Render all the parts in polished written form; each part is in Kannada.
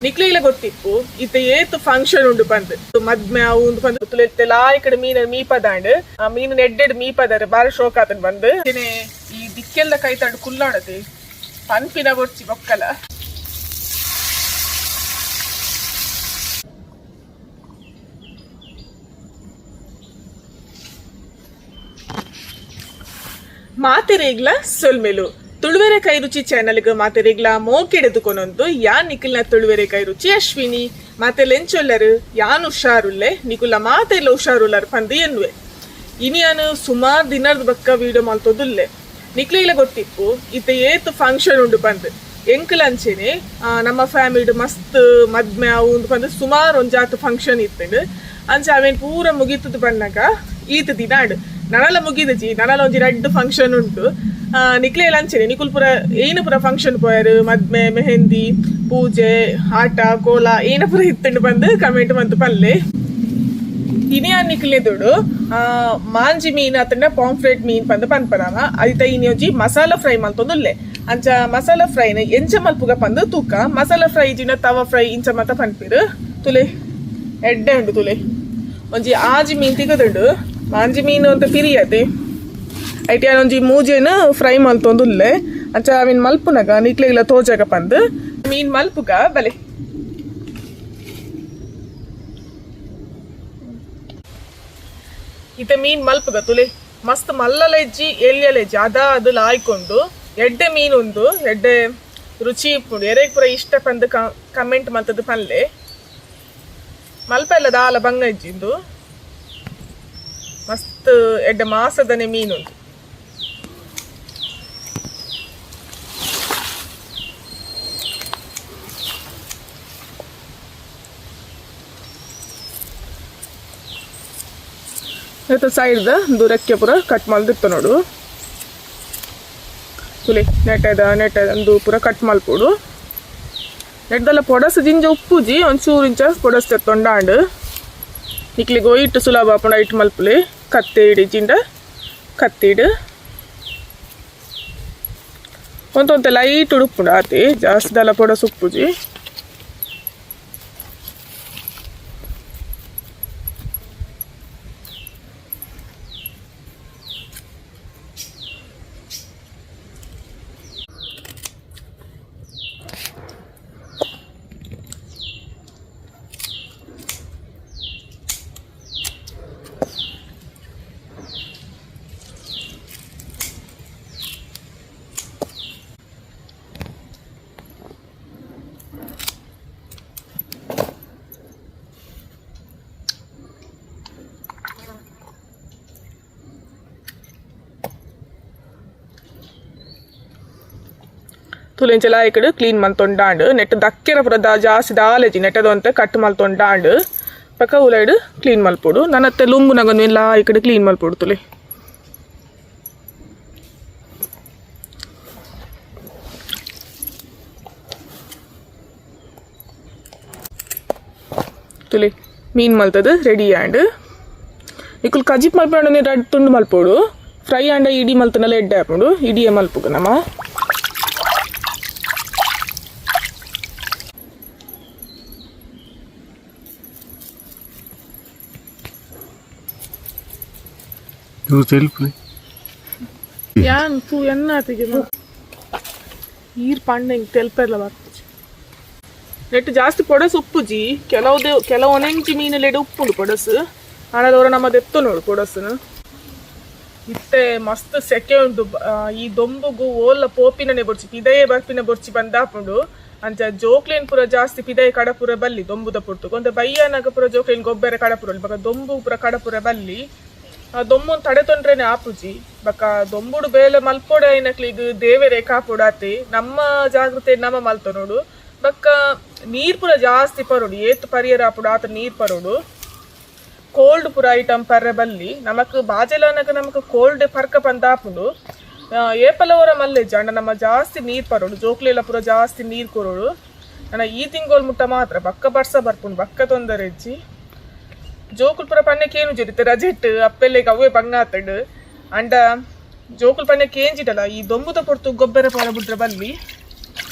ನಿಕ್ಲಿಗ್ಲ ಗೊತ್ತಿಪ್ಪು ಇತ್ತ ಏತ್ ಫಂಕ್ಷನ್ ಉಂಡು ಪಂದ್ ಮದ್ಮೆ ಅವು ಉಂಡು ಪಂದ್ ತುಲೆತ್ತೆಲಾ ಇಕಡೆ ಮೀನ ಮೀಪದಾಂಡ್ ಆ ಮೀನು ಎಡ್ಡೆಡ್ ಮೀಪದಾರೆ ಬಾರಿ ಶೋಕ್ ಆತನ್ ಬಂದ್ ಈ ದಿಕ್ಕೆಲ್ಲ ಕೈ ತಾಂಡ್ ಕುಲ್ಲಾಡತಿ ಪನ್ಪಿನ ಗೊಡ್ಚಿ ಬೊಕ್ಕಲ ಮಾತೆರೇಗ್ಲ ಸೊಲ್ಮೆಲು ತುಳುವೆರೆ ಕೈ ರುಚಿ ಚಾನಲ್ಗೆ ಮಾತೆರೇಗ್ಲ ಮೋಕೆಡೆದುಕೊನೊಂದು ಯಾನ್ ನಿಖಿಲ್ನ ತುಳುವೆರೆ ಕೈ ರುಚಿ ಅಶ್ವಿನಿ ಮಾತೆ ಲೆಂಚೊಲ್ಲರು ಯಾನ್ ಹುಷಾರುಲ್ಲೆ ನಿಕುಲ ಮಾತೆಲ್ಲ ಹುಷಾರುಲ್ಲರು ಪಂದು ಎನ್ನುವೆ ಇನಿಯಾನು ಸುಮಾರು ದಿನದ ಬಕ್ಕ ವಿಡಿಯೋ ಮಲ್ತೋದುಲ್ಲೆ ನಿಕ್ಲಿಗ್ಲ ಗೊತ್ತಿಪ್ಪು ಇತ್ತ ಏತ್ ಫಂಕ್ಷನ್ ಉಂಡು ಪಂದ್ ಎಂಕಲ್ ಅಂಚೆನೆ ನಮ್ಮ ಫ್ಯಾಮಿಲಿ ಮಸ್ತ್ ಮದ್ಮೆ ಅವು ಉಂಡು ಪಂದ್ ಸುಮಾರು ಒಂಜಾತ್ ಫಂಕ್ಷನ್ ಇತ್ತಂಡು ಅಂಚ ಅವೇನ್ ಪೂರ ಮುಗಿತದ ಬಣ್ಣಗ ಈತ ದಿನಾಡ್ ನನಲ ಮುಗಿದಜಿ ನನಲ ಒಂಜಿ ರಡ್ಡ್ ಫಂಕ್ಷನ್ ಉಂಟು ನಿಕ್ಲೆಲ್ಲ ಅಂಚೆನೆ ನಿಕುಲ್ ಪುರ ಏನು ಪುರ ಫಂಕ್ಷನ್ ಪೋಯರು ಮದ್ಮೆ ಮೆಹಂದಿ ಪೂಜೆ ಆಟ ಕೋಲ ಏನ ಪುರ ಇತ್ತಂಡು ಬಂದು ಕಮೆಂಟ್ ಮಂತ್ ಪಲ್ಲೆ ಇನಿ ಆ ನಿಕ್ಲೆದೋಡು ಮಾಂಜಿ ಮೀನ್ ಅತ್ತಂಡ ಪಾಂಫ್ರೆಟ್ ಮೀನ್ ಪಂದ್ ಪನ್ಪನವ ಐತ ಇನಿ ಒಂಜಿ ಮಸಾಲಾ ಫ್ರೈ ಮಲ್ತೊಂದುಲ್ಲೆ ಅಂಚ ಮಸಾಲಾ ಫ್ರೈನ ಎಂಚ ಮಲ್ಪುಗ ಪಂದ್ ತೂಕ ಮಸಾಲಾ ಫ್ರೈ ಜಿನ ತವ ಫ್ರೈ ಇಂಚ ಮತ ಪನ್ಪಿರು ತುಲೆ ಎಡ್ಡೆ ಉಂಡು ತುಲೆ ಒಂಜಿ ಆಜಿ ಮೀನ್ ತಿಗದುಂಡು ಮಾಂಜಿ ಮೀನು ಅಂತ ಪಿರಿಯತೆ ಐಟಿ ಒಂಜಿ ಮೂಜೆನು ಫ್ರೈ ಮಲ್ತೊಂದುಲ್ಲೆ ಅಂಚ ಅವಿನ್ ಮಲ್ಪುನಗ ನಿಕ್ಲೆಗ್ಲ ತೋಜಗ ಪಂದ್ ಮೀನ್ ಮಲ್ಪುಗ ಬಲೆ ಇತ ಮೀನ್ ಮಲ್ಪುಗ ತುಲೆ ಮಸ್ತ್ ಮಲ್ಲಲೆಜ್ಜಿ ಎಲ್ಲಿಯಲೆಜ್ಜಿ ಅದು ಲಾಯ್ಕೊಂಡು ಎಡ್ಡೆ ಮೀನುಂದು ಎಡ್ಡೆ ರುಚಿ ಇಪ್ಪುಂಡು ಎರೆಗ್ ಪುರ ಇಷ್ಟ ಪಂದ್ ಕಮೆಂಟ್ ಮಲ್ತದ ಪನ್ಲೆ ಮಲ್ಪ ಎಲ್ಲ ದಾಲ ಬಂಗ ಇಜ್ಜಿಂದು ಮಸ್ತ್ ಎಡ್ಡೆ ಮಾಸದನೆ ಮೀನುಂಡು ಸೈಡ್ ದೂರಕ್ಕೆ ಪುರ ಕಟ್ ಮಲ್ದಿತ್ತು ನೋಡು ತುಲಿ ನೆಟ್ಟದ ಒಂದು ಪುರ ಕಟ್ ಮಲ್ಪುಡು ನೆಟ್ಟದಲ್ಲ ಪೊಡಸ್ ಜಿಂಜ ಉಪ್ಪುಜಿ ಒಂಚೂರು ಇಂಚ ಪೊಡಸ್ ತೆತ್ತೊಂಡಾಂಡು ನಿಕ್ಲಿಗೋ ಇಟ್ಟು ಸುಲಭ ಪುಣ ಇಟ್ಟು ಮಲ್ಪುಲಿ ಕತ್ತೆ ಇಡಿ ಜಿಂಡ ಕತ್ತಿಡು ಒಂದೊಂದು ಲೈಟ್ ಉಡುಪುಂಡು ಆತಿ ಜಾಸ್ತಿ ದಲ್ಲ ಪೊಡಸ್ ಉಪ್ಪುಜಿ ತುಲೆಂಚಲ ಇಕಡೆ ಕ್ಲೀನ್ ಮಲ್ತೊಂಡಾಂಡು ನೆಟ್ ದಕ್ಕೆನ ಪುರ ಜಾಸ್ತಿ ದಾಲೆಜಿ ನೆಟ್ಟದು ಅಂತ ಕಟ್ ಮಲ್ತೊಂಡಾಂಡು ಪಕ್ಕ ಉಲೈಡು ಕ್ಲೀನ್ ಮಲ್ಪುಡು ನನ್ನತ್ತೆ ಲುಂಬು ನಗನು ಎಲ್ಲ ಇಕಡೆ ಕ್ಲೀನ್ ಮಲ್ಪುಡು ತುಲೆ ತುಲೆ ಮೀನ್ ಮಲ್ತದು ರೆಡಿ ಆಂಡ್ ಇಕುಲ್ ಕಜಿಪ್ ಮಲ್ಪಂಡು ನೀರು ರಡ್ ತುಂಡು ಮಲ್ಪೋಡು ಫ್ರೈ ಆಂಡ ಇಡಿ ಮಲ್ತನೆಲ್ಲ ಎಡ್ಡೆ ಹಾಕೊಂಡು ಇಡಿಯೇ ಮಲ್ಪುಗ ನಮ್ಮ ಯಾನ್ ಪೂ ಎನ್ನಾತಿಗೆ ಈರ್ ಪಂಡ ಹಿಂಗೆ ತೆಲ್ಪೆಲ್ಲ ಬರ್ತದೆ ನೆಟ್ಟು ಜಾಸ್ತಿ ಪೊಡಸು ಉಪ್ಪುಜಿ ಕೆಲವೊನೆಂಚಿ ಮೀನಲ್ಲಿ ಉಪ್ಪುಂಡು ಪೊಡಸು ಹಣದವರ ನಮ್ಮದು ಎತ್ತು ನೋಡು ಪೊಡಸನು ಇತ್ತೆ ಮಸ್ತ್ ಸೆಕೆ ಉಂಟು ಈ ದೊಂಬುಗು ಓಲ್ಲ ಪೋಪಿನನೆ ಬೊಡ್ಚಿ ಪಿದಯೇ ಬರ್ಪಿನ ಬೊಡ್ಚಿ ಬಂದಾಪುಂಡು ಅಂಚ ಜೋಕ್ಲೇನ್ ಪುರ ಜಾಸ್ತಿ ಪಿದಯ ಕಡಪುರ ಬಲ್ಲಿ ದೊಂಬುದ ಪುರ್ತು ಕೊಂದ ಬಯ್ಯನಾಗ ಪುರ ಜೋಕ್ಲೇನ್ ಗೊಬ್ಬರ ಕಡಪುರ ಬಕ ದೊಂಬು ಪುರ ಕಡಪುರ ಬಲ್ಲಿ ದೊಂಬುನ್ ತಡೆ ತೊಂಡ್ರೆನೆ ಆಪುಜಿ ಬಕ ದೊಂಬುಡು ಬೇಲೆ ಮಲ್ಪೊಡೆ ಐನಕ್ಲಿಗ್ ದೇವೆರೆ ಕಾಪುಡಾತಿ ನಮ್ಮ ಜಾಗೃತೆ ನಮ್ಮ ಮಲ್ತ ನೋಡು ಬಕ್ಕ ನೀರ್ ಪುರ ಜಾಸ್ತಿ ಪರೋಡು ಏತ್ ಪರಿಯರ ಆಪುಡು ಆತ ನೀರ್ ಪರೋಡು ಕೋಲ್ಡ್ ಪುರ ಐಟಮ್ ಪರ್ರೆ ಬಲ್ಲಿ ನಮಕ್ ಬಾಜೆಲನಗ ನಮಕ್ ಕೋಲ್ಡ್ ಪರ್ಕ ಪಂದಾಪುಡು ಏಪಲವರ ಮಲ್ಲೆಜ್ಜಿ ಅಂಡ ನಮ್ಮ ಜಾಸ್ತಿ ನೀರ್ ಪರೋಡು ಜೋಕ್ಲೆಲ್ಲ ಪುರ ಜಾಸ್ತಿ ನೀರ್ ಕೊರೋಡು ನನ್ನ ಈ ತಿಂಗೋಲ್ ಮುಟ್ಟ ಮಾತ್ರ ಬಕ್ಕ ಬರ್ಸ ಬರ್ಪುಂಡು ಬಕ್ಕ ತೊಂದರೆಜ್ಜಿ ಜೋಕುಲ್ ಪುರ ಪನ್ನೆಕೇನು ಜೊರಿತೆ ರಜೆಟ್ ಅಪ್ಪೆಲ್ಲೆಗೆ ಅವೇ ಬಂಗಾತಡು ಅಂಡ ಜೋಕುಲ್ ಪನ್ನೆಕೇಂಜಿಟಲ್ಲ ಈ ದೊಂಬುದ ಪೊರ್ತು ಗೊಬ್ಬರ ಪರ ಬುಡ್ರ ಬಲ್ಲಿ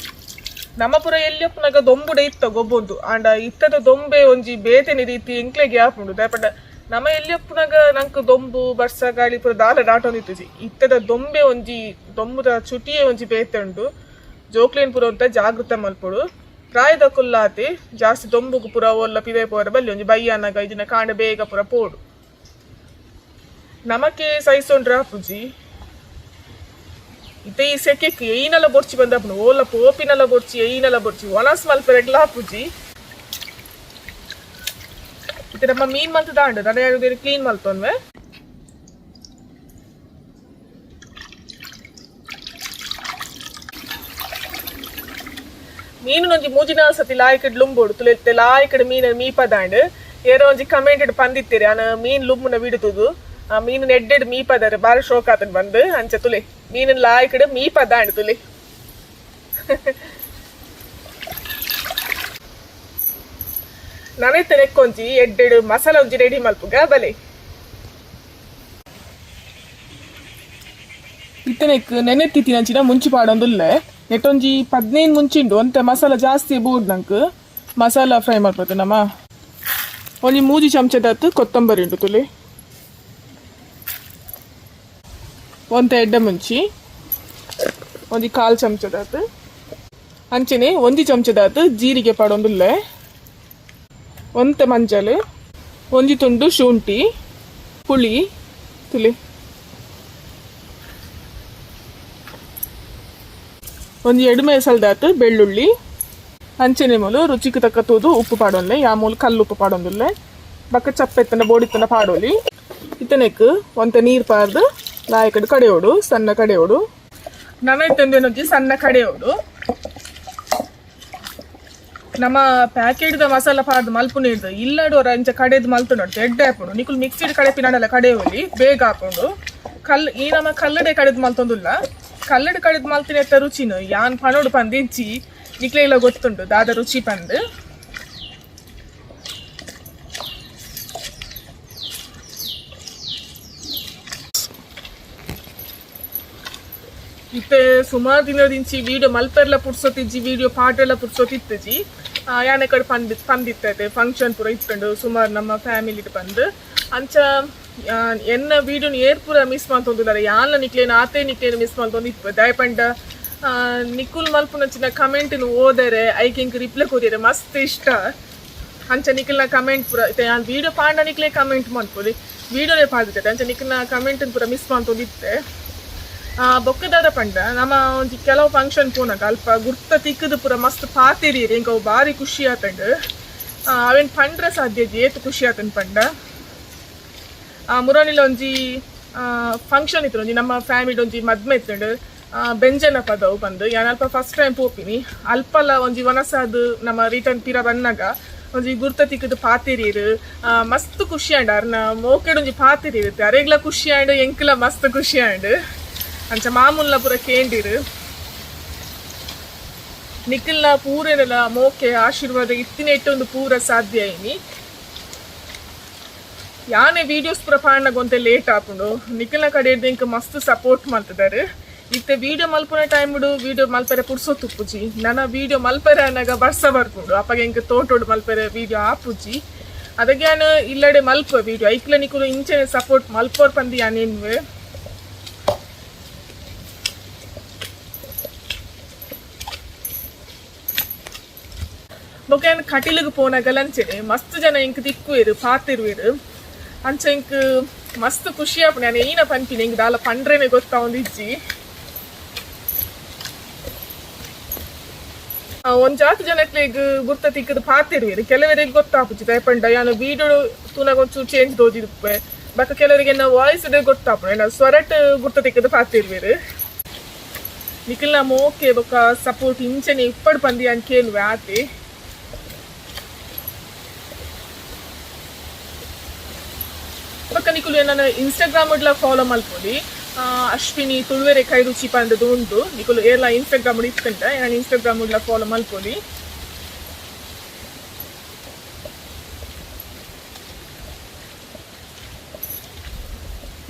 ನಮ್ಮ ಪುರ ಎಲ್ಲಿಯಪ್ಪನಾಗ ದೊಂಬುಡೆ ಇತ್ತ ಗೊಬ್ಬೊಂದು ಆಂಡ ಇತ್ತದ ದೊಂಬೆ ಒಂಜಿ ಬೇತೆನೆ ರೀತಿ ಎಂಕ್ಲೆಗೆ ಆಪುಂಡು ದಾಯಪಂಡ ನಮ್ಮ ಎಲ್ಲಿಯಪ್ಪನಾಗ ನಂಗೆ ದೊಂಬು ಬರ್ಸ ಗಾಳಿ ಪುರ ದಾಲ ದಾಟೊಂದಿತ್ತುಜಿ ಇತ್ತದ ದೊಂಬೆ ಒಂಜಿ ದೊಂಬುದ ಚುಟಿಯೇ ಒಂಜಿ ಬೇತೆ ಉಂಡು ಜೋಕ್ಲೇನ್ ಪುರ ಅಂತ ಜಾಗೃತ ಮಲ್ಪೊಡು ಪ್ರಾಯದ ಕುಲ್ಲಾತಿ ಜಾಸ್ತಿ ದೊಂಬುಗು ಪುರ ಒಲ್ಲ ಪಿದೆ ಪೋರ ಬಲ್ಲಿ ಒಂಜಿ ಬಯ್ಯನಾಗ ಇದನ್ನ ಕಾಂಡ ಬೇಗ ಪುರ ಪೋಡು ನಮಕ್ಕೆ ಸೈಸೊಂಡ್ರ ಪುಜಿ ಇತ್ತೆ ಈ ಸೆಕೆಕ್ಕೆ ಏನೆಲ್ಲ ಬೊರ್ಚಿ ಬಂದಪ್ಪನು ಓಲ ಪೋಪಿನೆಲ್ಲ ಬೊರ್ಚಿ ಏನೆಲ್ಲ ಬೊರ್ಚಿ ಒಣಸ್ ಮಲ್ಪರೆಗ್ಲ ಪುಜಿ ಇತ್ತೆ ನಮ್ಮ ಮೀನ್ ಮಂತ್ ದಾಂಡು ನನಗೆ ಕ್ಲೀನ್ ಮಲ್ತೊನ್ವೆ ಮೀನು ಒಂಜಿ ಮೂಜಿನ ಸತಿ ಲಾಯ್ಕಡ್ ಲುಂಬೋಡು ತುಲೆತ್ತೆ ಲಾಯ್ಕಡ್ ಮೀನ ಮೀಪದಾಂಡ್ ಏರೋ ಒಂಜಿ ಕಮೆಂಟೆಡ್ ಪಂದಿತ್ತೀರಿ ಅನ ಮೀನ್ ಲುಂಬುನ ಬಿಡುತ್ತದು ಆ ಮೀನು ಎಡ್ಡೆಡ್ ಮೀಪದಾರೆ ಬಾರಿ ಶೋಕ್ ಆತನ್ ಬಂದು ಅಂಚ ತುಲೆ ಮೀನನ್ ಲಾಯ್ಕಡ್ ಮೀಪದಾಂಡ್ ತುಲೆ ನನೆ ತೆನೆಕ್ಕೊಂಜಿ ಎಡ್ಡೆಡ್ ಮಸಾಲ ಒಂಜಿ ರೆಡಿ ಮಲ್ಪುಗ ಬಲೆ ಇತ್ತನೆಕ್ ನೆನೆತ್ತಿತ್ತಿನಂಚಿನ ಮುಂಚಿ ಪಾಡೊಂದುಲ್ಲೆ ನೆಟ್ಟೊಂಜಿ 15 ಮುಂಚಿಂಡು ಅಂತೆ ಮಸಾಲ ಜಾಸ್ತಿ ಬೂಡ್ ನಂಕ್ ಮಸಾಲ ಫ್ರೈ ಮಾಡ್ಬೋದು ನಮ್ಮ ಒಂಜಿ 3 ಚಮಚದತ್ತು ಕೊತ್ತಂಬರಿ ಉಂಟು ತುಲಿ ಒಂತೆ ಎಡ್ಡೆ ಮುಂಚಿ ಒಂಜಿ 1/4 ಚಮಚದತ್ತು ಅಂಚನೆ 1 ಚಮಚದತ್ತು ಜೀರಿಗೆ ಪಾಡೊಂದುಲ್ಲೆ ಒಂತೆ ಮಂಜಲ್ ಒಂಜಿ ತುಂಡು ಶುಂಠಿ ಪುಳಿ ತುಲಿ ಒಂಜಿ ಎಡ್ಮೆ ಸಲ್ದಾತು ಬೆಳ್ಳುಳ್ಳಿ ಅಂಚನೆ ಮೂಲು ರುಚಿಗೆ ತಕ್ಕ ತೂದು ಉಪ್ಪು ಪಾಡೊನ್ಲೆ ಯಾ ಮೂಲು ಕಲ್ಲು ಉಪ್ಪು ಪಾಡೊಂದುಲ್ಲೆ ಬಕ್ಕ ಚಪ್ಪೆತ್ತನ ಬೋಡಿತ್ತನ ಪಾಡೋಲಿ ಇತ್ತನೆಕ್ ಒಂತೆ ನೀರು ಪಾರ್ದು ಲಾಯಕಡ್ ಕಡೆಯೋಡು ಸಣ್ಣ ಕಡೆಯೋಡು ನಮ ಇತ್ತಂದೇನೊಂಜಿ ಸಣ್ಣ ಕಡೆಯೋಡು ನಮ್ಮ ಪ್ಯಾಕೆಟ್ದ ಮಸಾಲ ಪಾರ್ದು ಮಲ್ಪು ನೀಡ್ದು ಇಲ್ಲಡೋರ ಇಂಚ ಕಡೆದು ಮಲ್ತು ನೋಡ್ತು ಎಡ್ಡೆ ಹಾಕೊಂಡು ನಿಕುಲ್ ಮಿಕ್ಸಿಡ್ ಕಡೆ ಪಿನಾಡೆಲ್ಲ ಕಡೆಯೋಲಿ ಬೇಗ ಹಾಕೊಂಡು ಈ ನಮ್ಮ ಕಲ್ಲಡೆ ಕಡೆದು ಮಲ್ತೊಂದುಲ್ಲ ಕಲ್ಲಡು ಕಡೆದು ಮಲ್ತಿನ ಎತ್ತ ರುಚಿನು ಯಾನ್ ಪಣೋಡು ಪಂದಿಂಚಿ ನಿಕ್ಲೆ ಇಲ್ಲ ಗೊತ್ತುಂಟು ದಾದ ರುಚಿ ಪಂದು ಇತ್ತೆ ಸುಮಾರು ದಿನದಿಂಚಿ ವಿಡಿಯೋ ಮಲ್ಪೆರ್ಲ ಪುಡ್ಸೋತಿಜ್ಜಿ ವಿಡಿಯೋ ಪಾಟೆಲ್ಲ ಪುಡ್ಸೋತಿತ್ತಜಿ ಯಾನೆ ಕಡೆ ಪಂದಿತ್ತೈತೆ ಫಂಕ್ಷನ್ ಪೂರ ಇತ್ತಂಡು ಸುಮಾರು ನಮ್ಮ ಫ್ಯಾಮಿಲಿಡ್ ಬಂದು ಅಂಚ ಎನ್ನ ವಿಡಿಯೋನ ಏರ್ ಪೂರ ಮಿಸ್ ಮಾಡ್ತೊಂದಿದ್ದಾರೆ ಯಾನ್ಲ ನಿಕ್ಲೇನು ಆತೆ ನಿಕ್ಲೇನು ಮಿಸ್ ಮಾಡ್ತೊಂದಿತ್ತು ದಯಪಂಡ ನಿಕುಲ್ ಮಲ್ಪುನಂಚಿನ ಕಮೆಂಟ್ನು ಓದರೆ ಐಕೆ ಇಂಕ್ ರಿಪ್ಲೈ ಕೊರಿಯರೆ ಮಸ್ತ್ ಇಷ್ಟ ಅಂಚ ನಿಖಿಲ್ನ ಕಮೆಂಟ್ ಪೂರ ಇತ್ತೆ ನಾನು ವಿಡಿಯೋ ಪಾಂಡ ನಿಕ್ಲೆ ಕಮೆಂಟ್ ಮಾಡ್ಕೊಡಿ ವಿಡಿಯೋನೇ ಪಾಡ್ತೈತೆ ಅಂಚ ನಿಖಿಲ್ನ ಕಮೆಂಟನ್ನು ಪೂರ ಮಿಸ್ ಮಾಡ್ತೊಂದಿತ್ತೆ ಬೊಕ್ಕದಾದ ಪಂಡ ನಮ್ಮ ಒಂಜಿ ಕೆಲವು ಫಂಕ್ಷನ್ ಪೋನಾಗ ಅಲ್ಪ ಗುರ್ತ ತಿಕ್ಕದು ಪೂರ ಮಸ್ತ್ ಪಾತಿರಿ ಇಂಕ ಭಾರಿ ಖುಷಿ ಆತಂಡು ಅವೇನು ಪಂಡ್ರೆ ಸಾಧ್ಯ ಏತು ಖುಷಿ ಆತನ್ ಪಂಡ ಮುರಾಣಿಲ ಒಂಜಿ ಫಂಕ್ಷನ್ ಇತ್ತು ಒಂಜಿ ನಮ್ಮ ಫ್ಯಾಮಿಲಿ ಒಂಜಿ ಮದ್ಮೆ ಇತ್ತಂಡು ಬೆಂಜನ ಪದವು ಬಂದು ಯಾನ್ ಅಲ್ಪ ಫಸ್ಟ್ ಟೈಮ್ ಪೋಪಿನಿ ಅಲ್ಪಲ್ಲ ಒಂಜಿ ವನಸಾದು ನಮ್ಮ ರಿಟರ್ನ್ ತೀರ ಬನ್ನಾಗ ಒಂಜಿ ಗುರ್ತ ತಿಕ್ಕದು ಪಾತಿರೀರು ಮಸ್ತ್ ಖುಷಿ ಆಂಡ ಅರ್ನ ಮೋಕೆಡ್ ಒಂಜಿ ಪಾತಿರಿ ಇರುತ್ತೆ ಅರೆಗ್ಲ ಖುಷಿ ಆಂಡ್ ಎಂಕ್ಲ ಮಸ್ತ್ ಖುಷಿ ಆಂಡ್ ಅಂಚ ಮಾಮೂಲ್ನ ಪೂರ ಕೇಂದಿರು ನಿಖಿಲ್ನ ಪೂರೆನೆಲ್ಲ ಮೋಕೆ ಆಶೀರ್ವಾದ ಇತ್ತಿನ ಇಟ್ಟೊಂದು ಪೂರ ಸಾಧ್ಯ ಐನಿ ಯಾನೇ ವಿಡಿಯೋಸ್ ಪೂರ ಪಾಂಡಗೊಂತೆ ಲೇಟ್ ಆಪುಂಡು ನಿಖಿಲ್ನ ಕಡೆ ಇಂಕ ಮಸ್ತ್ ಸಪೋರ್ಟ್ ಮಾಡ್ತಿದ್ದಾರೆ ಇತ್ತೆ ವಿಡಿಯೋ ಮಲ್ಪುನ ಟೈಮ್ಡು ವಿಡಿಯೋ ಮಲ್ಪೆರೆ ಪುಡ್ಸೋತುಪ್ಪುಜಿ ನನ್ನ ವಿಡಿಯೋ ಮಲ್ಪೆರೆ ಅನ್ನಗ ಬರ್ಸ ಬರ್ಪುಂಡು ಅಪ್ಪಗೆ ಇಂಕ ತೋಟೋಡು ಮಲ್ಪೆರೆ ವಿಡಿಯೋ ಆಪುಜಿ ಅದಕ್ಕೆ ನಾನು ಇಲ್ಲಡೆ ಮಲ್ಪ ವಿಡಿಯೋ ಐಕ್ಲ ನಿಕುಲು ಇಂಚೆ ಸಪೋರ್ಟ್ ಮಲ್ಪೋರ್ ಪಂದಿ ಯಾನೇನ್ವೆ ಬೊಕ ಕಟಿಲಿಗೆ ಪೋನಾಗ ಲಂಚೆನೆ ಮಸ್ತ್ ಜನ ಇಂಕ್ ತಿಕ್ಕುವೇರು ಪಾತಿರುವೇರು ಅಂಚ ಇಂಕ್ ಮಸ್ತ್ ಖುಷಿ ಆಪುಂಡು ನಾನು ಏನ ಪನ್ಪಿನಿ ಇಂಕ್ ದಾಲ ಪಂಡ್ರೇನೆ ಗೊತ್ತಾ ಒಂದಿಜ್ಜಿ ಒಂದ್ ಜಾತಿ ಜನಕ್ಲೆಗ್ ಗುರ್ತ ತಿಕ್ಕದು ಪಾತಿರುವೇರು ಕೆಲವರಿಗೆ ಗೊತ್ತಾಪುಜಿ ದಯಪಂಡ ಯಾನು ವಿಡಿಯೋ ತೂನಾಗ ಒಂಚೂರು ಚೇಂಜ್ ದೋಜಿರುವೆ ಬಕ್ಕ ಕೆಲವರಿಗೆ ನಾವು ವಾಯ್ಸ್ ಇದೆ ಗೊತ್ತಾಪುಂಡು ನಾನು ಸ್ವರಟ್ ಗುರ್ತ ತಿಕ್ಕದು ಪಾತಿರುವೇರು ನಿಖಿಲ್ನ ಮೋಕೆ ಬೊಕ್ಕ ಸಪೋರ್ಟ್ ಇಂಚನೆ ಇಪ್ಪಡು ಪಂದಿ ಅಂತ ಕೇಳುವೆ ಆತಿ ಬೊಕ್ಕ ನಿಕುಲು ನನ್ನ ಇನ್ಸ್ಟಾಗ್ರಾಮ್ ಉಡ್ಲ ಫಾಲೋ ಮಲ್ಪೊಲಿ ಅಶ್ವಿನಿ ತುಳುವೆರೆ ಕೈ ರುಚಿ ಪಂಡದು ಉಂಟು ನಿಕುಲು ಏರ್ಲ ಇನ್ಸ್ಟಾಗ್ರಾಮ್ ಇತ್ತಂಟ ನಾನು ಇನ್ಸ್ಟಾಗ್ರಾಮ್ ಉಡ್ಲ ಫಾಲೋ ಮಲ್ಪೊಲಿ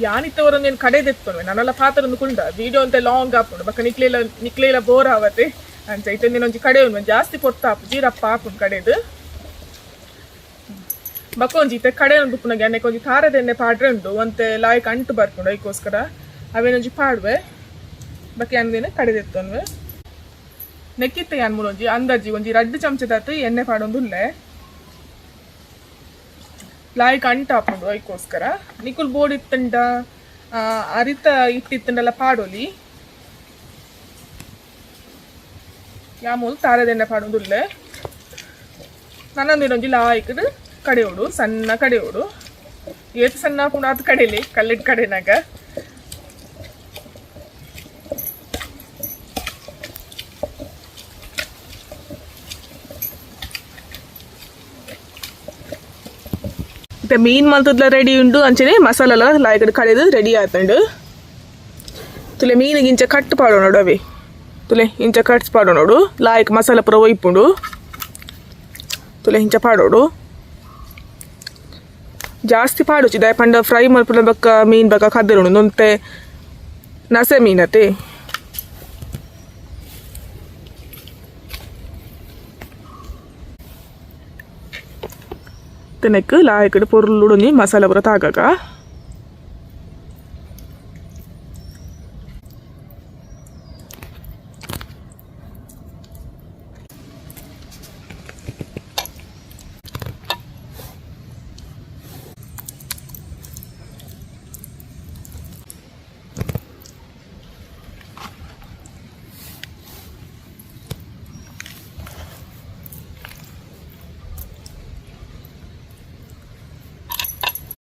ಯಾನಿತ್ತವರನ್ನು నేను ಕಡೆದೆತ್ತೊಂಡು ನನ್ನೆಲ್ಲ ಪಾತ್ರ ಕುಂಡ ವಿಡಿಯೋ ಅಂತ ಲಾಂಗ್ ಆಪುಂಡು ಬಕ್ಕ ನಿಕ್ಲೆಲ್ಲ ಬೋರ್ ಆವತ್ತೆ ಅಂಚ ಇತ್ತೊಂದಿನ ಒಂಜಿ ಕಡೆ ಉಂಡು ಜಾಸ್ತಿ ಪೊತ್ತಾಪು ಜೀರಪ್ಪ ಆಪುಂಡು ಕಡೆದು ಬಕೊಂಜಿ ಇತ್ತೆ ಕಡೆ ಉಂಡುಪುನಗೆ ಅನ್ನಕ್ಕೆ ಒಂಜಿ ತಾರದ ಎಣ್ಣೆ ಪಾಡ್ರೆ ಉಂಡು ಒಂತೆ ಲಾಯ್ಕ್ ಅಂಟು ಬರ್ಪುಂಡು ಅದಕ್ಕೋಸ್ಕರ ಅವೇನೊಂಜಿ ಪಾಡುವೆ ಬಕ್ಕೆ ಅಂದೇನೆ ಕಡೆದೆತ್ತೊನ್ವೆ ನೆಕ್ಕಿತ್ತೆ ಯಾನ್ ಮೂಲೊಂಜಿ ಅಂದಾಜಿ ಒಂಜಿ 2 ಚಮಚದಾತು ಎಣ್ಣೆ ಪಾಡೊಂದುಲ್ಲೆ ಲಾಯ್ಕ್ ಅಂಟು ಆಪುಂಡು ಅದಕ್ಕೋಸ್ಕರ ನಿಕುಲ್ ಬೋರ್ಡ್ ಇತ್ತಂಡ ಅರಿತ ಇಟ್ಟಿತ್ತಂಡೆಲ್ಲ ಪಾಡೋಲಿ ಯಾಮೂಲು ತಾರದ ಎಣ್ಣೆ ಪಾಡೊಂದುಲ್ಲೆ ನನ್ನೊಂದಿನೊಂಜಿ ಲಾಯ್ಕಡ್ ಕಡೆಯೋಡು ಸಣ್ಣ ಕಡೆಯೋಡು ಏತು ಸಣ್ಣ ಹಾಕೊಂಡು ಅದು ಕಡೆಯಲ್ಲಿ ಕಲ್ಲಿಟ್ಟು ಕಡೆನಾಗ ಮತ್ತೆ ಮೀನ್ ಮಲ್ತದ್ಲ ರೆಡಿ ಉಂಡು ಅಂಚನೆ ಮಸಾಲ ಲಾಯ್ಕಡ್ ಕಡೆದು ರೆಡಿ ಆತಂಡು ತುಲೆ ಮೀನಿಗೆ ಇಂಚ ಕಟ್ಟು ಪಾಡೋ ನೋಡು ಅವಿ ತುಲೆ ಇಂಚ ಕಟ್ಸ್ ಪಾಡೋ ನೋಡು ಲಾಯ್ಕ್ ಮಸಾಲ ಪುರ ಒಯ್ಪುಂಡು ತುಲೆ ಇಂಚ ಪಾಡೋಡು ಜಾಸ್ತಿ ಪಾಡುಚಿದ ಪಂಡ ಫ್ರೈ ಮಲ್ಪುನ ಬಕ್ಕ ಮೀನ್ ಬಕ್ಕ ಕದ್ದಿರೋಣ ನೊಂತೆ ನಸೆ ಮೀನತೆ ತೆನೆಕ್ ಲಾಯಕಡೆ ಪೊರ್ಲುಡೊಂಜಿ ಮಸಾಲ ಪುರ ತಾಗಾಗ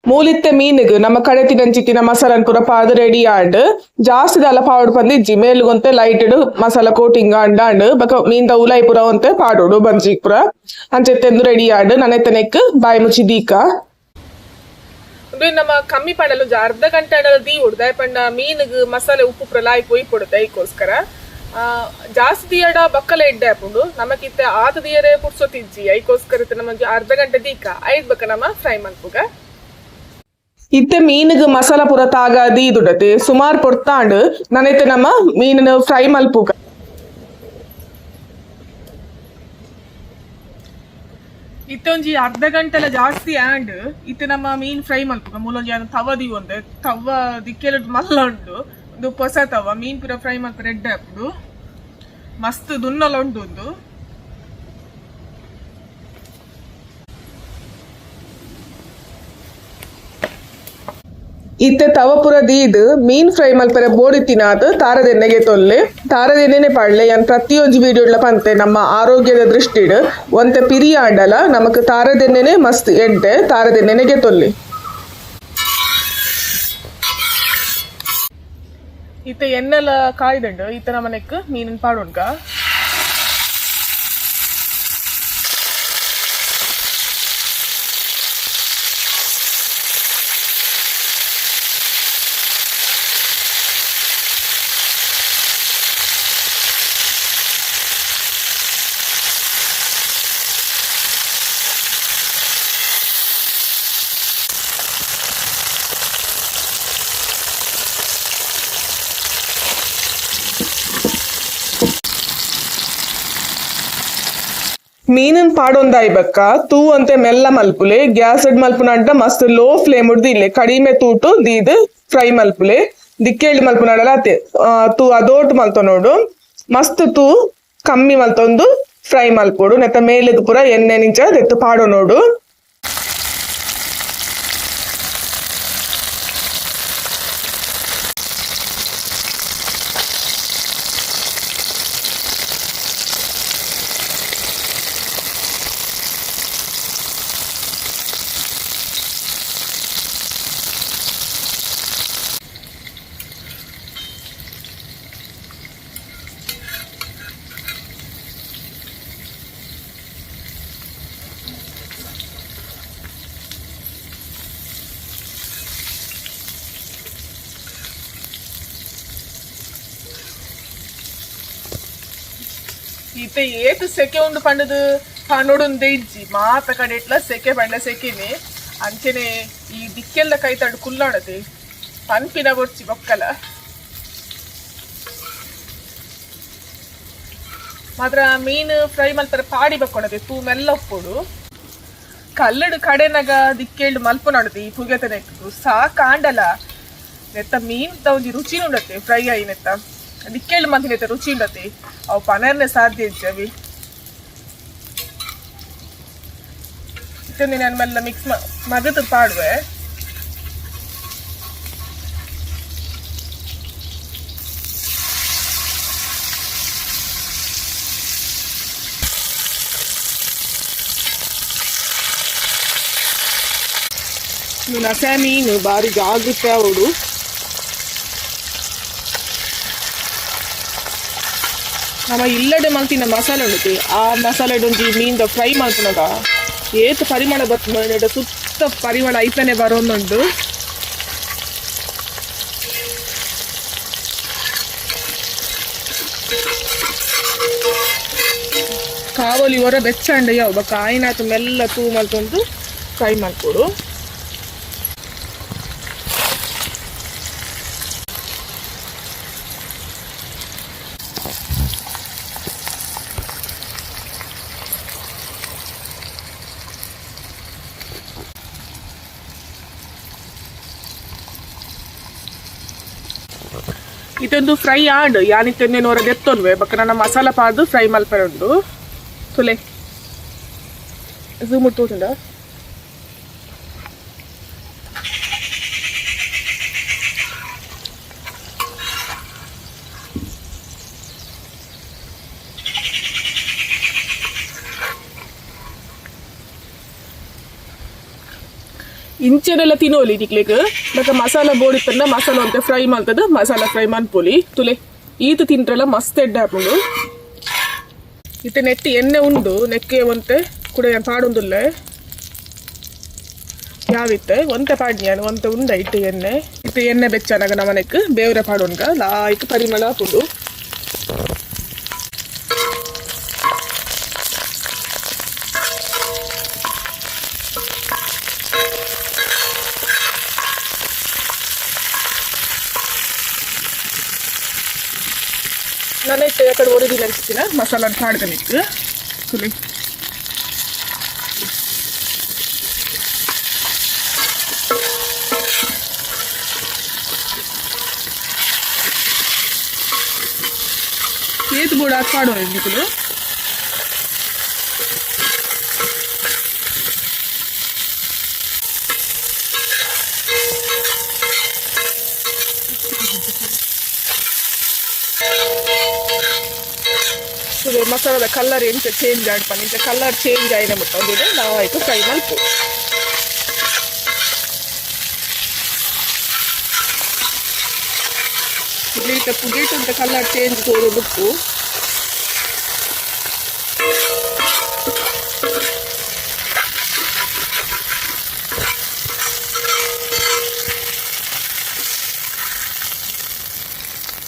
ಮೂಲಿತ್ತೆ ಮೀನಿಗೆ ನಮ್ಮ ಕಡೆ ತಿನ್ನಂಚಿತ್ತಿನ ಮಸಾಲನ್ ಪೂರ ಪಾದು ರೆಡಿ ಆಂಡ್ ಜಾಸ್ತಿ ದಲ ಪಾವಡ್ ಪಂದಿಜ್ಜಿ ಮೇಲುಗೊಂತೆ ಲೈಟೆಡ್ ಮಸಾಲ ಕೋಟಿಂಗ್ ಅಂಡಾಂಡ್ ಬಕ ಮೀನ್ದ ಉಲಾಯಿ ಪುರ ಒಂತೆ ಪಾಡೋಡು ಬಂಜಿಗ್ ಪುರ ಅಂಚೆತ್ತೆಂದು ರೆಡಿ ಆಂಡ್ ನನೆತ್ತನೆಕ್ ಬಾಯಿ ಮುಚ್ಚಿ ದೀಕ ನಮ್ಮ ಕಮ್ಮಿ ಪಡಲು ಅರ್ಧ ಗಂಟೆ ದಿ ಉಡ್ದ ಪಂಡ ಮೀನಿಗೆ ಮಸಾಲೆ ಉಪ್ಪು ಪುರ ಲಾಯಿ ಪೊಯ್ ಪೊಡುತ್ತೆ ಅದಕ್ಕೋಸ್ಕರ ಜಾಸ್ತಿ ದಿಯಡ ಬಕ್ಕಲ ಎಡ್ಡೆ ಹಾಕೊಂಡು ನಮಕಿತ್ತೆ ಆತ ದಿಯರೇ ಪುಡ್ಸೋತಿಜ್ಜಿ ಅದಕ್ಕೋಸ್ಕರ ನಮ್ಮ ಅರ್ಧ ಗಂಟೆ ದೀಕ ಐದ್ ಬಕ್ಕ ನಮ್ಮ ಫ್ರೈ ಮಲ್ಪುಗ ಇತ್ತೆ ಮೀನಿಗೆ ಮಸಾಲ ಪುರ ತಾಗಾದಿ ಇದುಡತೆ ಸುಮಾರು ಪೊರ್ತಾಂಡ್ ನನೈತೆ ನಮ್ಮ ಮೀನಿನ ಫ್ರೈ ಮಲ್ಪುಗ ಇತ್ತೊಂಜಿ ಅರ್ಧ ಗಂಟೆಲ ಜಾಸ್ತಿ ಆಂಡ್ ಇತ್ತೆ ನಮ್ಮ ಮೀನ್ ಫ್ರೈ ಮಲ್ಪುಗ ಮೂಲೊಂಜಿ ತವ ದಿವೊಂದೆ ತವ ದಿಕ್ಕೆಲ ಮಲ್ಲ ಉಂಡು ಒಂದು ಹೊಸ ತವ ಮೀನ್ ಪುರ ಫ್ರೈ ಮಲ್ಪ ರೆಡ್ ಹಾಪುಡು ಮಸ್ತ್ ದುನ್ನಲ ಉಂಡು ಒಂದು ಇತ್ತೆ ತವ ಪುರ ದೀದ್ ಮೀನ್ ಫ್ರೈ ಮಲ್ಪರೆ ಬೋಡಿ ತಿನ್ನಾದ್ ತಾರದೆಣ್ಣೆಗೆ ತೊಲ್ಲೆ ತಾರದೆಣ್ಣೆನೆ ಪಾಡ್ಲೆ ಯಾನ್ ಪ್ರತಿಯೊಂದು ವಿಡಿಯೋಡ್ಲ ಪಂತೆ ನಮ್ಮ ಆರೋಗ್ಯದ ದೃಷ್ಟಿಡ್ ಒಂತೆ ಪಿರಿ ಆಂಡಲ ನಮಕ್ ತಾರದೆಣ್ಣೆನೆ ಮಸ್ತ್ ಎಡ್ಡೆ ತಾರದೆಣ್ಣೆಗೆ ತೊಲ್ಲೆ ಇತ್ತೆ ಎಣ್ಣೆಲ ಕಾಯ್ದಂಡು ಇತ್ತೆ ನಮ್ಮನೆಕ್ ಮೀನಿನ ಪಾಡೋನ್ಗ ಮೀನಿನ ಪಾಡೊಂದಾಯಿ ಬಕ್ಕ ತೂ ಅಂತೆ ಮೆಲ್ಲ ಮಲ್ಪುಲೆ ಗ್ಯಾಸ್ ಮಲ್ಪುನ ಅಂಟ ಮಸ್ತ್ ಲೋ ಫ್ಲೇಮ್ ಉಡ್ದು ಇಲ್ಲೆ ಕಡಿಮೆ ತೂಟು ದೀದ್ ಫ್ರೈ ಮಲ್ಪುಲೆ ದಿಕ್ಕೇಳಿ ಮಲ್ಪುನ ಅತ್ತೆ ತೂ ಅದೋಟು ಮಲ್ತ ನೋಡು ಮಸ್ತ್ ತೂ ಕಮ್ಮಿ ಮಲ್ತೊಂದು ಫ್ರೈ ಮಲ್ಪೋಡು ನೆತ್ತ ಮೇಲಿಗೆ ಪೂರ ಎಣ್ಣೆ ನಿಂಚ ದೆತ್ತು ಪಾಡೋ ನೋಡು ಈತೆ ಏತು ಸೆಕೆ ಉಂಡು ಪಂಡದು ಪಂಡೋಡುಂದೆ ಇಜ್ಜಿ ಮಾತ ಕಡೆ ಇಟ್ಲ ಸೆಕೆ ಪಂಡ ಸೆಕೆನೆ ಅಂಚೆನೆ ಈ ದಿಕ್ಕೆಲ್ಲ ಕೈ ತಡು ಕುಲ್ಲಾಡದೆ ಪನ್ಪಿನ ಬೊಡ್ಚಿ ಬೊಕ್ಕಲ ಮಾತ್ರ ಮೀನು ಫ್ರೈ ಮಲ್ಪರೆ ಪಾಡಿ ಬಕ್ಕೊಂಡದೆ ತೂ ಮೆಲ್ಲ ಉಪ್ಪೋಡು ಕಲ್ಲಡು ಕಡೆನಾಗ ದಿಕ್ಕೇಳು ಮಲ್ಪ ನೋಡತಿ ಪುಗೆತನೆ ಸಾಕಾಂಡಲ ನೆತ್ತ ಮೀನ್ ಒಂಜಿ ರುಚಿ ಉಂಡತೆ ಫ್ರೈ ಆಯಿ ನೆತ್ತ ದಿಕ್ಕೇಳು ಮಂದಿ ನೆತ್ತ ರುಚಿ ಉಂಡತಿ ಅವು ಪನರ್ನೆ ಸಾಧ್ಯ ಇಜ್ಜವಿ ಇತ್ತೊಂದು ನಾನು ಮೆಲ್ಲ ಮಿಕ್ಸ್ ಮಗದು ಪಾಡುವೆ ನಸೆ ಮೀನು ಬಾರಿ ಜಾಗೃತಿ ಅವಡು ನಮ್ಮ ಇಲ್ಲಡೆ ಮಲ್ತಿನ ಮಸಾಲೆ ಉಂಟು ಆ ಮಸಾಲೆ ಒಂಜಿ ಮೀನ್ದ ಫ್ರೈ ಮಾಡ್ಕೊಂಡಾಗ ಏತು ಪರಿಮಳ ಬರ್ತದೆ ಸುತ್ತ ಪರಿಮಳ ಐತನೆ ಬರೋಂದುಂಡು ಕಾವಲಿ ಹೊರ ಬೆಚ್ಚಂಡ ಯಾವ ಕಾಯಿನಾತು ಮೆಲ್ಲ ತೂ ಮಲ್ತೊಂದು ಫ್ರೈ ಮಾಡ್ಕೊಡು ಇದೊಂದು ಫ್ರೈ ಆಡ್ ಯಾನಿತ್ತೊಂದೇನು ಹೊರ ದೆತ್ತೊನ್ವೆ ಬಕ್ಕ ನನ್ನ ಮಸಾಲ ಪಾರ್ದು ಫ್ರೈ ಮಲ್ಪರೆ ಉಂಡು ತುಲೆ ಝೂಮ್ ತೋಟುಂಡ ಇಂಚೆನೆಲ್ಲ ತಿನ್ನೋಲಿ ತಿಕ್ಲಿಕ್ಕೆ ಮತ್ತೆ ಮಸಾಲ ಬೋಡಿತ್ತಂದ ಮಸಾಲ ಅಂತ ಫ್ರೈ ಮಾಡ್ತದ ಮಸಾಲ ಫ್ರೈ ಮಾಡ್ಪೋಲಿ ತುಲೆ ಈತು ತಿಂಟ್ರಲ್ಲ ಮಸ್ತ್ ಎಡ್ಡೆ ಹಾಕೊಂಡು ಇತ್ತೆ ನೆಟ್ಟಿ ಎಣ್ಣೆ ಉಂಡು ನೆಕ್ಕೆ ಒಂತೆ ಕೂಡ ಪಾಡೊಂದುಲ್ಲ ಯಾವಿತ್ತೆ ಒಂತೆ ಪಾಡ್ನಿ ನಾನು ಒಂತೆ ಉಂಡ ಇಟ್ಟು ಎಣ್ಣೆ ಬೆಚ್ಚನಾಗ ನಮನೆಕ್ ಬೇವ್ರೆ ಪಾಡೋನ್ಗ ಲಾಯ್ತು ಪರಿಮಳ ಹಾಕೊಂಡು ನಾನು ಕಡೆ ಒರಗಿ ನೆನೆಸ್ತೀನಿ ಮಸಾಲ ಪಾಡ್ದನಿಕ್ಕೆ ಸುಲಿ ಏತು ಬೋಡ ಪಾಡೋ ನಿಕ್ಕಲು ಮಸಾಲದ ಕಲರ್ ಎಂಚ ಚೇಂಜ್ ಆಡ್ಪಾನೆ ಇಂಚ ಕಲರ್ ಚೇಂಜ್ ಆಯ್ನೆ ಮುಟ್ಟಂದಿದೆ ನಾವು ಆಯ್ತು ಫ್ರೈ ಮಲ್ಪು ಇಲ್ಲಿ ಪುಗೇಟ್ ಅಂತ ಕಲರ್ ಚೇಂಜ್ ತೋರು ಬಿಟ್ಟು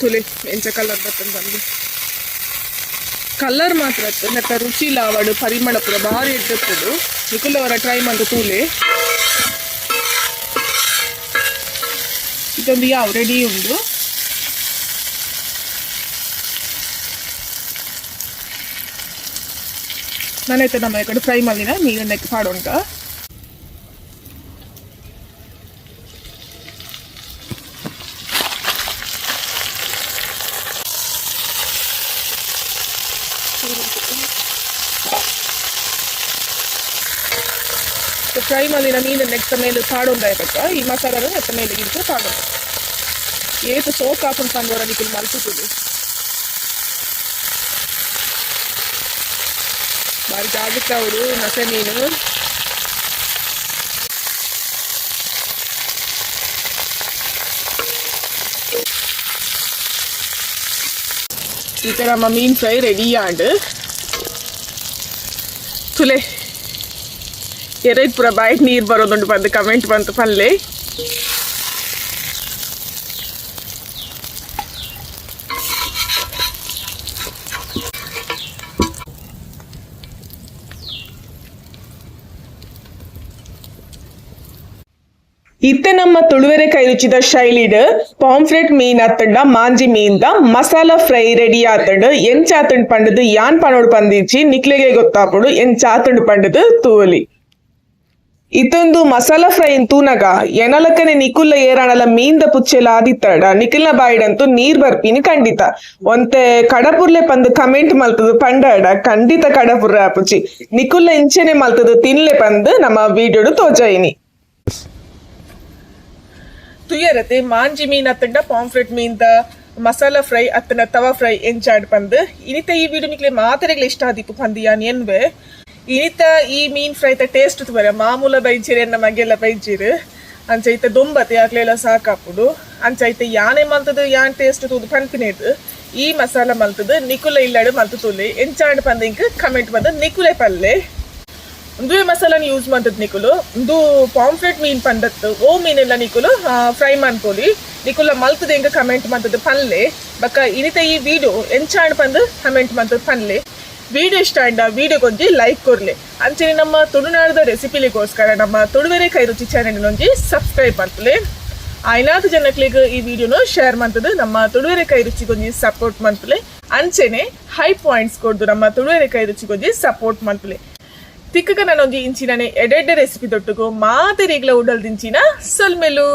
ತುಲಿ ಎಂಚ ಕಲರ್ ಬರ್ತಂದು ಬಂದು ಕಲರ್ ಮಾತ್ರ ನೆತ್ತ ರುಚಿ ಲಾವಡು ಪರಿಮಳ ಪೂರ ಭಾರಿ ಎಡ್ಡತ್ತದು ನಿಖುಲವರ ಟ್ರೈ ಮಾಡಿ ತೂಲೆ ಇದೊಂದು ಯಾವ ರೆಡಿ ಉಂಡು ನಾನೈತೆ ನಮ್ಮ ಕಡೆ ಫ್ರೈ ಮಾಡಿನ ಮೀನಕ್ಕೆ ಪಾಡೋಂಟ ಫ್ರೈ ಮಾಡಿನ ಮೀನು ನೆಕ್ಸ್ಟ್ ಮೇಲೆ ಪಾಡೊಂದಾಯ್ಬೇಕ ಈ ಮಸಾಲ ನೆತ್ತ ಮೇಲೆ ಗಿಂತ ಪಾಡೋದು ಏತು ಸೋಕ್ ಹಾಕೊಂಡು ತಂದವರ ನಿಖಿಲ್ ಮಲ್ಸುತ್ತದೆ ಬಾರಿ ಜಾಗಕ್ಕೆ ಅವರು ನಸೆ ಮೀನು ಈ ಥರ ನಮ್ಮ ಮೀನು ಫ್ರೈ ರೆಡಿ ಆಂಡ್ ತುಲೆ ಎರಡು ಪೂರ ಬಾಯಿಗೆ ನೀರು ಬರೋದುಂಟು ಬಂದು ಕಮೆಂಟ್ ಬಂತು ಪಲ್ಲೆ ಇತ್ತೆ ನಮ್ಮ ತುಳುವೆರೆ ಕೈ ರುಚಿದ ಶೈಲಿಡ್ ಪಾಂಫ್ರೆಟ್ ಮೀನ್ ಅತ್ತಂಡ ಮಾಂಜಿ ಮೀನ್ದ ಮಸಾಲಾ ಫ್ರೈ ರೆಡಿ ಆತಂಡ್ ಎಂಚಾತಂಡ್ ಪಂಡದು ಯಾನ್ ಪನೋಡು ಪಂದಿಚ್ಚಿ ನಿಕ್ಲೆಗೆ ಗೊತ್ತಾಪುಡು ಎಂಚಾತಂಡ್ ಪಂಡದು ತೂವಲಿ ಇತ್ತೊಂದು ಮಸಾಲಾ ಫ್ರೈ ತೂನಗ ಎನಲಕ್ಕನೆ ನಿಕುಲ್ಲ ಏರಾಣಲ ಮೀನ್ದ ಪುಚ್ಚೆಲ ಆದಿತ್ತಡ ನಿಖಿಲ್ನ ಬಾಯಿಡಂತೂ ನೀರ್ ಬರ್ಪಿನಿ ಖಂಡಿತ ಒಂತೆ ಕಡಪುರ್ಲೆ ಪಂದು ಕಮೆಂಟ್ ಮಲ್ತದು ಪಂಡಾಡ ಖಂಡಿತ ಕಡಪುರ್ರೆ ಆಪುಚಿ ನಿಕುಲ್ಲ ಇಂಚೆನೆ ಮಲ್ತದು ತಿನ್ಲೆ ಪಂದು ನಮ್ಮ ವಿಡಿಯೋಡು ತೋಜಾಯಿನಿ ತುಯರತೆ ಮಾಂಜಿ ಮೀನ್ ಅತ್ತಂಡ ಪಾಂಫ್ರೆಟ್ ಮೀನ್ದ ಮಸಾಲಾ ಫ್ರೈ ಅತ್ತನ ತವಾ ಫ್ರೈ ಎಂಚಾಡ್ ಪಂದು ಇನಿತ ಈ ವಿಡಿಯೋ ನಿಕ್ಲೆ ಮಾತರೆಗ್ಲ ಇಷ್ಟ ಆದಿಪ್ಪು ಪಂದು ಯಾನ್ ಎನ್ವೆ ಇನಿತ ಈ ಮೀನ್ ಫ್ರೈತ ಟೇಸ್ಟ್ ತುವರ ಮಾಮೂಲ ಬೈಜಿರಿ ಎನ್ನ ಮಗೆಲ್ಲ ಬೈಜಿರು ಅಂಚ ಐತೆ ದೊಂಬತೆ ಆಗ್ಲೆಲ್ಲ ಸಾಕಾಪುಡು ಅಂಚ ಐತೆ ಯಾನೆ ಮಲ್ತದು ಯಾನ್ ಟೇಸ್ಟ್ ತೂದು ಪನ್ಪಿನೇದು ಈ ಮಸಾಲ ಮಲ್ತದು ನಿಕುಲ ಇಲ್ಲಾಡು ಮಲ್ತು ತೂಲೆ ಎಂಚಾಡ್ ಪಂದ ಇಂಕ್ ಕಮೆಂಟ್ ಬಂದ ನಿಕುಲೆ ಪಲ್ಲೆ ಒಂದುವೆ ಮಸಾಲಾನ ಯೂಸ್ ಮಾಡ್ತದ ನಿಕುಲು ಒಂದು ಪಾಂಫ್ರೆಟ್ ಮೀನ್ ಪಂಡತ್ತು ಓ ಮೀನೆಲ್ಲ ನಿಕುಲು ಫ್ರೈ ಮಾಡ್ಕೊಳ್ಳಿ ನಿಕುಲ ಮಲ್ತದ ಎಂಗ ಕಮೆಂಟ್ ಮಾಡ್ತದ ಪಲ್ಲೆ ಬಕ್ಕ ಇನಿತ ಈ ವಿಡಿಯೋ ಎಂಚಾಡ್ ಪಂದು ಕಮೆಂಟ್ ಮಾಡ್ತದ ಪಲ್ಲೆ ವಿಡಿಯೋ ಇಷ್ಟ ಆಂಡ ವಿಡಿಯೋ ಕೊಂಚಿ ಲೈಕ್ ಕೊರ್ಲೆ ಅಂಚನೆ ನಮ್ಮ ತುಳುನಾಡದ ರೆಸಿಪಿಲಿಗೋಸ್ಕರ ನಮ್ಮ ತುಳುವೆರೆ ಕೈ ರುಚಿ ಚಾನೆಲ್ ಸಬ್ಸ್ಕ್ರೈಬ್ ಮಾಡ್ತಲೆ ಐನಾರು ಜನಕ್ಲಿಗೆ ಈ ವಿಡಿಯೋನು ಶೇರ್ ಮಾಡ್ತದೆ ನಮ್ಮ ತುಳುವೆರೆ ಕೈ ರುಚಿಗೊಂಜಿ ಸಪೋರ್ಟ್ ಮಾಡ್ತಲೆ ಅಂಚೆನೆ ಹೈ ಪಾಯಿಂಟ್ಸ್ ಕೊಡ್ದು ನಮ್ಮ ತುಳುವೆರೆ ಕೈ ರುಚಿಗೊಂಜಿ ಸಪೋರ್ಟ್ ಮಾಡ್ತಲೆ ತಿಕ್ಕಗ ನಾನೊಂಜಿ ಇಂಚಿನನೆ ಎಡೆಡ್ಡೆ ರೆಸಿಪಿ ತೊಟ್ಟುಗು ಮಾತೆರಿಗ್ಲ ಉಡಲ್ ದಿಂಚಿನ ಸೊಲ್ಮೆಲು